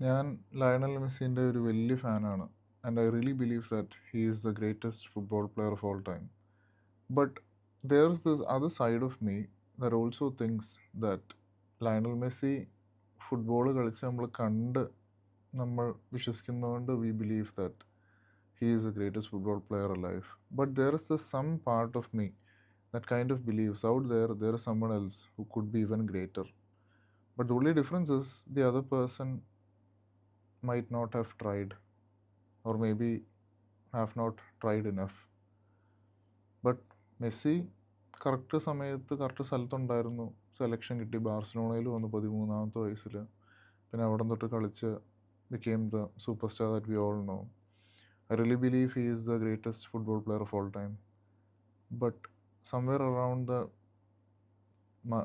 ഞാൻ ലയണൽ മെസ്സിൻ്റെ ഒരു വലിയ ഫാനാണ്. And I really believe that he is the greatest football player of all time. But there is this other side of me that also things that Lionel Messi football കളിച്ച് നമ്മൾ കണ്ട് നമ്മൾ വിശ്വസിക്കുന്നതുകൊണ്ട് we believe that he is the greatest football player alive. But there is the some part of me that kind of believes out there is someone else who could be even greater. But the only difference is the other person might not have tried, or maybe have not tried enough. But Messi correct സമയത്ത് correct സ്ഥലത്തുണ്ടായിരുന്നു. Selection കിട്ടി, ബാർസലോണയിൽ വന്നു 13-ാമത്തെ വയസ്സിൽ. പിന്നെ അവിടെ തൊട്ട് കളിച്ച് became the superstar that we all know. I really believe he is the greatest football player of all time. But somewhere around the my,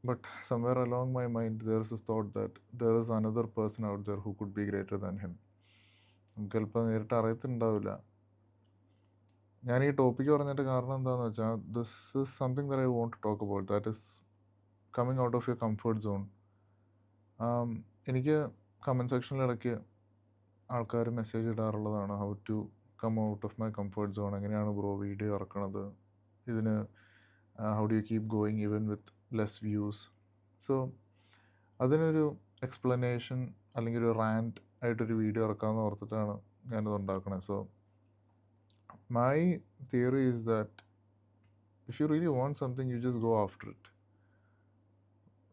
but somewhere along my mind there is this thought that there is another person out there who could be greater than him. നമുക്ക് ചിലപ്പോൾ നേരിട്ട് അറിയത്തുണ്ടാവില്ല. ഞാൻ ഈ topic പറഞ്ഞിട്ട് കാരണം എന്താണെന്ന് വെച്ചാൽ this is something that I want to talk about, that is coming out of your comfort zone. എനിക്ക് കമൻറ്റ് സെക്ഷനിൽ ഇടയ്ക്ക് ആൾക്കാർ മെസ്സേജ് ഇടാറുള്ളതാണ്, how to come out of my comfort zone, എങ്ങനെയാണ് ബ്രോ വീഡിയോ ഇറക്കണത്, ഇതിന് how do you keep going even with less views. So അതിനൊരു explanation അല്ലെങ്കിൽ ഒരു റാൻറ്റ് ആയിട്ടൊരു വീഡിയോ ഇറക്കാമെന്ന് ഓർത്തിട്ടാണ് ഞാനിത് ഉണ്ടാക്കണത്. So my theory is that if you really want something you just go after it.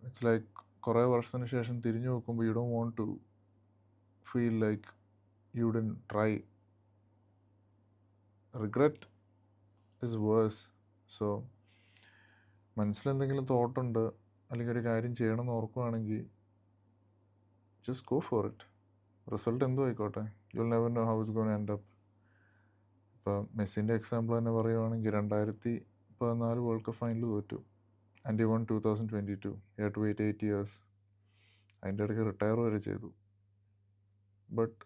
It's like കുറേ വർഷത്തിന് ശേഷം തിരിഞ്ഞു നോക്കുമ്പോൾ you don't want to feel like you didn't try. Regret is worse. So മനസ്സിലെന്തെങ്കിലും തോട്ടുണ്ട് അല്ലെങ്കിൽ ഒരു കാര്യം ചെയ്യണമെന്ന് ഓർക്കുകയാണെങ്കിൽ just go for it. Result എന്തോ ആയിക്കോട്ടെ, you will never know how it's gone end up. ഇപ്പോൾ മെസ്സിൻ്റെ എക്സാമ്പിൾ തന്നെ പറയുവാണെങ്കിൽ 2014 വേൾഡ് കപ്പ് ഫൈനൽ തോറ്റു. ആൻഡ് ഈ one 2022. You have to wait 8 years. അതിൻ്റെ ഇടയ്ക്ക് റിട്ടയർ വരെ ചെയ്തു. But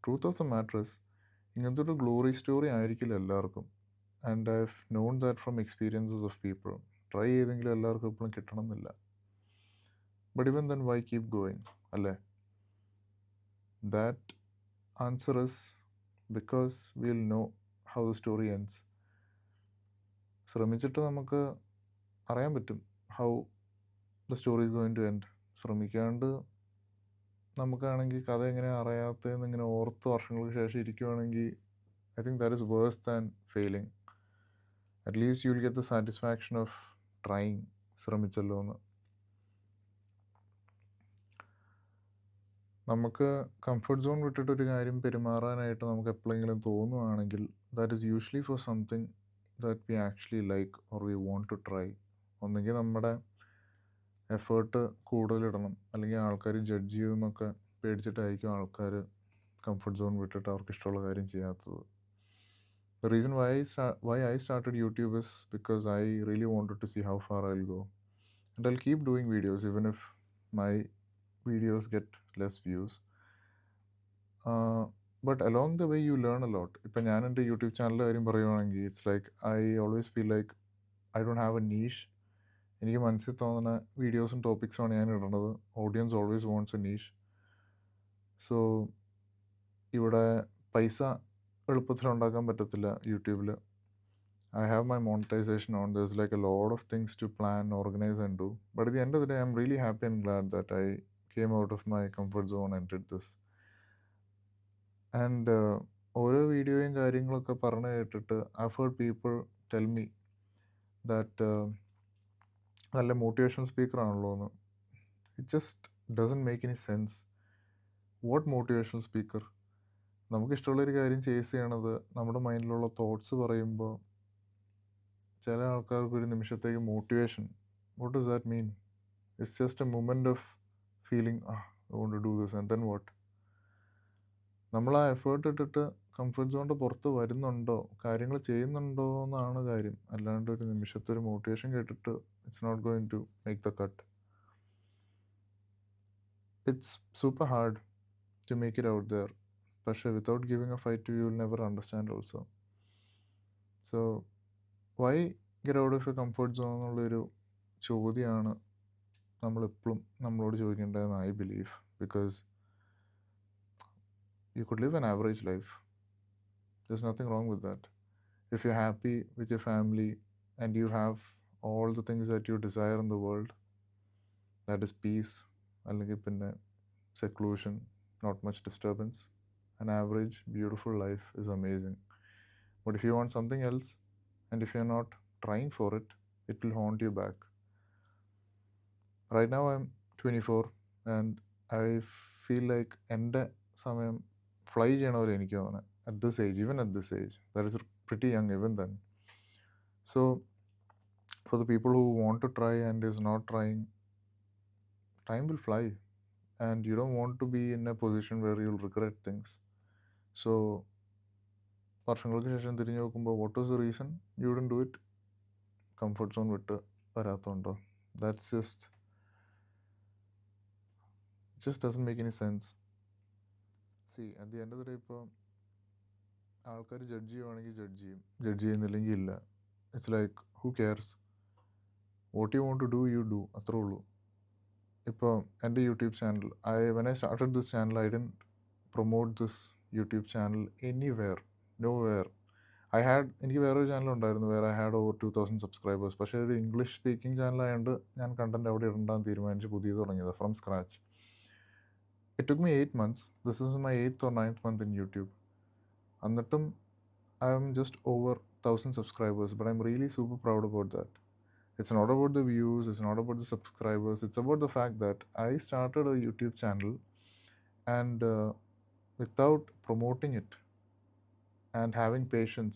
truth of the matter is ഇങ്ങനത്തെ ഒരു ഗ്ലോറി സ്റ്റോറി ആയിരിക്കില്ല എല്ലാവർക്കും. And I have known that from experiences of people. Try ചെയ്തെങ്കിലും എല്ലാവർക്കും എപ്പോഴും കിട്ടണമെന്നില്ല. But even then why keep going, അല്ലേ? That answer is because will know how the story ends. ശ്രമിച്ചിട്ട് നമുക്ക് അറിയാൻ പറ്റും how the story is going to end. ശ്രമിക്കാണ്ട് നമുക്കാണെങ്കിൽ കഥ എങ്ങനെയാണ് അറിയാത്തതെന്ന് ഇങ്ങനെ ഓർത്ത് വർഷങ്ങൾക്ക് ശേഷം ഇരിക്കുവാണെങ്കിൽ I think that is worse than failing. At least you will get the satisfaction of trying, ശ്രമിച്ചല്ലോ എന്ന്. നമുക്ക് കംഫർട്ട് സോൺ വിട്ടിട്ടൊരു കാര്യം പെരുമാറാനായിട്ട് നമുക്ക് എപ്പോഴെങ്കിലും തോന്നുവാണെങ്കിൽ that is usually for something that we actually like or we want to try. ഒന്നെങ്കിൽ നമ്മുടെ എഫേർട്ട് കൂടുതലിടണം, അല്ലെങ്കിൽ ആൾക്കാർ ജഡ്ജ് ചെയ്യുമെന്നൊക്കെ പേടിച്ചിട്ടായിരിക്കും ആൾക്കാർ കംഫർട്ട് സോൺ വിട്ടിട്ട് അവർക്ക് ഇഷ്ടമുള്ള കാര്യം ചെയ്യാത്തത്. The reason why I started YouTube is because I really wanted to see how far I'll go. And I'll keep doing videos even if my videos get less views. But along the way you learn a lot. ഇപ്പം ഞാൻ എൻ്റെ YouTube ചാനലിൻ്റെ കാര്യം പറയുവാണെങ്കിൽ it's like I always feel like I don't have A niche. എനിക്ക് മനസ്സിൽ തോന്നുന്ന വീഡിയോസും ടോപ്പിക്സുമാണ് ഞാൻ ഇടുന്നത്. Audience always wants A niche. So ഇവിടെ പൈസ എളുപ്പത്തിൽ ഉണ്ടാക്കാൻ പറ്റത്തില്ല യൂട്യൂബിൽ. I have my monetization on. There's like a lot of things to plan, organize and do. But at the end of the day, I'm really happy and glad that I came out of my comfort zone and did this. And ഓരോ വീഡിയോയും കാര്യങ്ങളൊക്കെ പറഞ്ഞു കേട്ടിട്ട് I've heard people tell me that നല്ല motivation സ്പീക്കറാണല്ലോ എന്ന്. It just doesn't make any sense. What motivational speaker? നമുക്കിഷ്ടമുള്ളൊരു കാര്യം ചേസ് ചെയ്യണത് നമ്മുടെ മൈൻഡിലുള്ള തോട്ട്സ് പറയുമ്പോൾ ചില ആൾക്കാർക്ക് ഒരു നിമിഷത്തേക്ക് motivation, what does that mean? It's just a moment of feeling I want to do this and then what? നമ്മൾ ആ എഫേർട്ട് ഇട്ടിട്ട് കംഫർട്ട് സോണിൻ്റെ പുറത്ത് വരുന്നുണ്ടോ, കാര്യങ്ങൾ ചെയ്യുന്നുണ്ടോ എന്നാണ് കാര്യം. അല്ലാണ്ട് ഒരു നിമിഷത്തെ ഒരു മോട്ടിവേഷൻ കേട്ടിട്ട് it's not going to make the cut. It's super hard to make it out there. പക്ഷേ without giving a fight you will never understand also. So why get out of a comfort zone എന്നുള്ളൊരു ചോദ്യമാണ് നമ്മളെപ്പോഴും നമ്മളോട് ചോദിക്കേണ്ടതെന്ന് I believe. Because You could live an average life. There's nothing wrong with that. If you're happy with your family and you have all the things that you desire in the world, that is peace, അല്ലെങ്കിൽ പിന്നെ seclusion, not much disturbance, an average beautiful life is amazing. But if you want something else, and if you're not trying for it, it will haunt you back. Right now I'm 24 and I feel like എൻ്റെ സമയം fly ചെയ്യണ പോലെ എനിക്ക് തോന്നുന്നത് at this age, even at this age. That is pretty young even then. So for the people who want to try and is not trying, time will fly and you don't want to be in a position where you'll regret things. So വർഷങ്ങൾക്ക് ശേഷം തിരിഞ്ഞു നോക്കുമ്പോൾ what was the reason you didn't do it? Comfort zone വിട്ട് വരാത്തതുണ്ടോ? That's just doesn't make any sense. See, at the end of the day, ഇപ്പോൾ ആൾക്കാർ judge ചെയ്യുവാണെങ്കിൽ judge ചെയ്യും, judge ചെയ്യുന്നില്ലെങ്കിൽ ഇല്ല. It's like who cares? What you want to do you do, അത്രേ ഉള്ളൂ. ഇപ്പോൾ എൻ്റെ YouTube channel, when I started this channel I didn't promote this YouTube channel anywhere, nowhere. എനിക്ക് വേറൊരു ചാനൽ ഉണ്ടായിരുന്നു വേറെ ഐ ഹാഡ് ഓവർ 2000 സബ്സ്ക്രൈബേഴ്സ്. പക്ഷേ ഒരു ഇംഗ്ലീഷ് സ്പീക്കിംഗ് ചാനലായതുകൊണ്ട് ഞാൻ കണ്ടൻറ്റ് അവിടെ ഇടണ്ടാന്ന് തീരുമാനിച്ച് പുതിയത് തുടങ്ങിയത് from scratch. It took me 8 months. This is my 8th or 9th month in YouTube. എന്നിട്ടും I am just over 1000 subscribers, but I'm really super proud about that. It's not about the views, it's not about the subscribers, it's about the fact that I started a YouTube channel and without promoting it and having patience,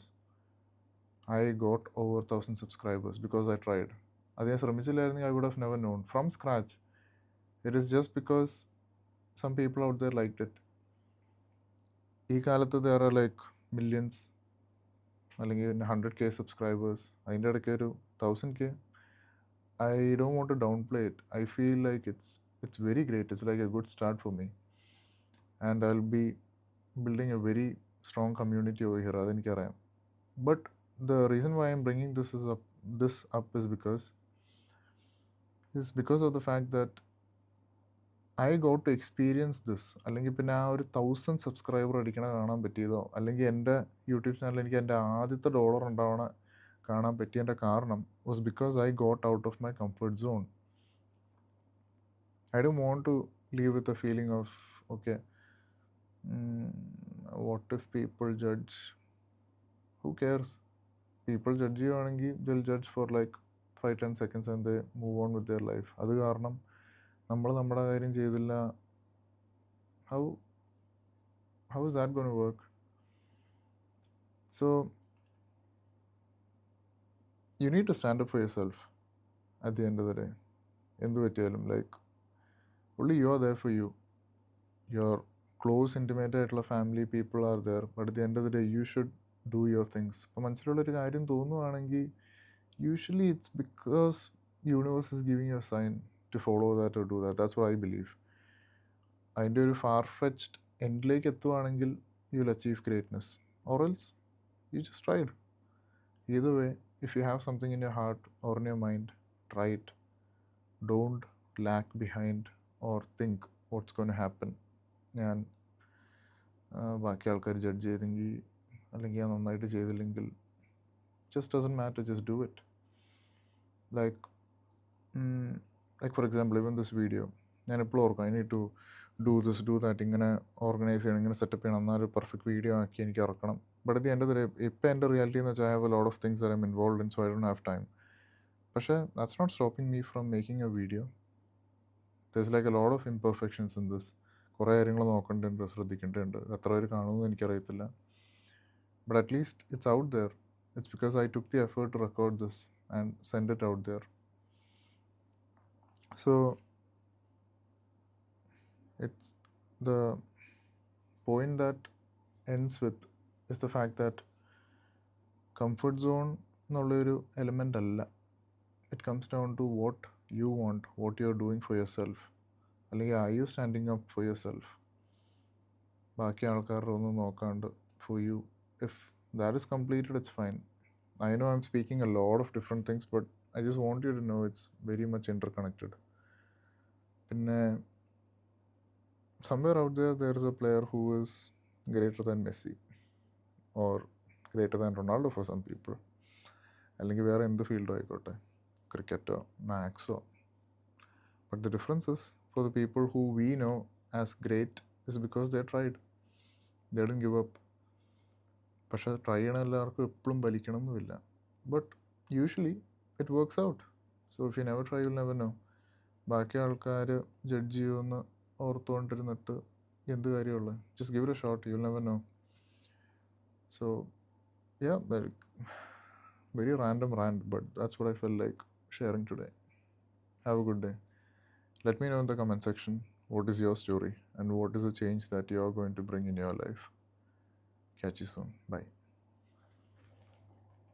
I got over 1000 subscribers because I tried. അത് ഞാൻ ശ്രമിച്ചില്ലായിരുന്നെങ്കിൽ I would have never known. From scratch. It is just because some people out there liked it. ഈ കാലത്ത് there are like millions അല്ലെങ്കിൽ 100K subscribers. അതിൻ്റെ ഇടയ്ക്ക് ഒരു 1000K. I don't want to downplay it. I feel like it's very great. It's like a good start for me. And I'll be building a very strong community over here. അതെനിക്കറിയാം. But the reason why I'm bringing this up is because of the fact that I got to experience this. അല്ലെങ്കിൽ പിന്നെ ആ ഒരു 1000 subscriber അടിക്കണ കാണാൻ പറ്റിയതോ അല്ലെങ്കിൽ എൻ്റെ YouTube channel എനിക്ക് എൻ്റെ ആദ്യത്തെ ഡോളർ ഉണ്ടാവണ കാണാൻ പറ്റിയതിൻ്റെ കാരണം was because I got out of my comfort zone. I don't want to live with a feeling of, okay, what if people judge? Who cares? People judge ചെയ്യുവാണെങ്കിൽ they'll judge for like 5-10 seconds and they move on with their life. അത് കാരണം നമ്മൾ നമ്മുടെ കാര്യം ചെയ്തില്ല. How is that going to work? So you need to stand up for yourself at the end of the day. എന്ത് പറ്റിയാലും like only you are there for you. Your close intimate ആയിട്ടുള്ള family people are there, but at the end of the day you should do your things. ഇപ്പോൾ മനസ്സിലുള്ളൊരു കാര്യം തോന്നുവാണെങ്കിൽ usually it's because universe is giving you a sign to follow that or do that. That's what I believe. അതിൻ്റെ ഒരു far fetched എൻഡിലേക്ക് എത്തുവാണെങ്കിൽ you will achieve greatness, or else you just tried. either way, if you have something in your heart or in your mind, try it. Don't lag behind or think what's going to happen. ഞാൻ ബാക്കി ആൾക്കാർ judge ചെയ്തെങ്കിൽ അല്ലെങ്കിൽ ഞാൻ നന്നായിട്ട് ചെയ്തില്ലെങ്കിൽ just doesn't matter, just do it. like for example, even this video ഞാൻ എപ്പോഴും ഓർക്കും I need to do this, do that, ഇങ്ങനെ ഓർഗനൈസ് ചെയ്യണം, ഇങ്ങനെ സെറ്റപ്പ് ചെയ്യണം, എന്നാലും പെർഫെക്റ്റ് വീഡിയോ ആക്കി എനിക്ക് ഇറക്കണം. But at the end of the day ഇപ്പം എൻ്റെ റിയാലിറ്റി എന്ന് വെച്ചാൽ I have a lot of things that I'm involved in, so I don't have time. പക്ഷേ that's not stopping me from making a video. There's like a lot of imperfections in this. കുറേ കാര്യങ്ങൾ നോക്കേണ്ടതുണ്ട്, ശ്രദ്ധിക്കേണ്ടതുണ്ട്. എത്ര പേര് കാണുമെന്ന് എനിക്കറിയത്തില്ല. But at least it's out there. It's because I took the effort to record this and send it out there. So it's the point that ends with is the fact that comfort zone എന്നുള്ളൊരു element അല്ല. It comes down to what you want, what you're doing for yourself. അല്ലെങ്കിൽ are you standing up for yourself? ബാക്കി ആൾക്കാരുടെ ഒന്നും നോക്കാണ്ട് for you. If that is completed, it's fine. I know I'm speaking a lot of different things, but I just want you to know it's very much interconnected. പിന്നെ somewhere out there is a player who is greater than Messi or greater than Ronaldo for some people. അല്ലെങ്കിൽ വേറെ എന്ത് ഫീൽഡോ ആയിക്കോട്ടെ, ക്രിക്കറ്റോ മാത്സോ. But the difference is for the people who we know as great is because they tried, they didn't give up. പക്ഷെ try ചെയ്യണ എല്ലാവർക്കും എപ്പോഴും വലിക്കണം എന്നുമില്ല. But usually it works out. So if you never try you'll never know. ബാക്കി ആൾക്കാർ judge ചെയ്യുമെന്ന് ഓർത്തുകൊണ്ടിരുന്നിട്ട് എന്ത് കാര്യമുള്ളത്? Just give it a shot, you'll never know. So yeah, very random rant, but that's what I felt like sharing today. Have a good day. Let me know in the comment section what is your story and what is the change that you're going to bring in your life. Catch you soon. Bye.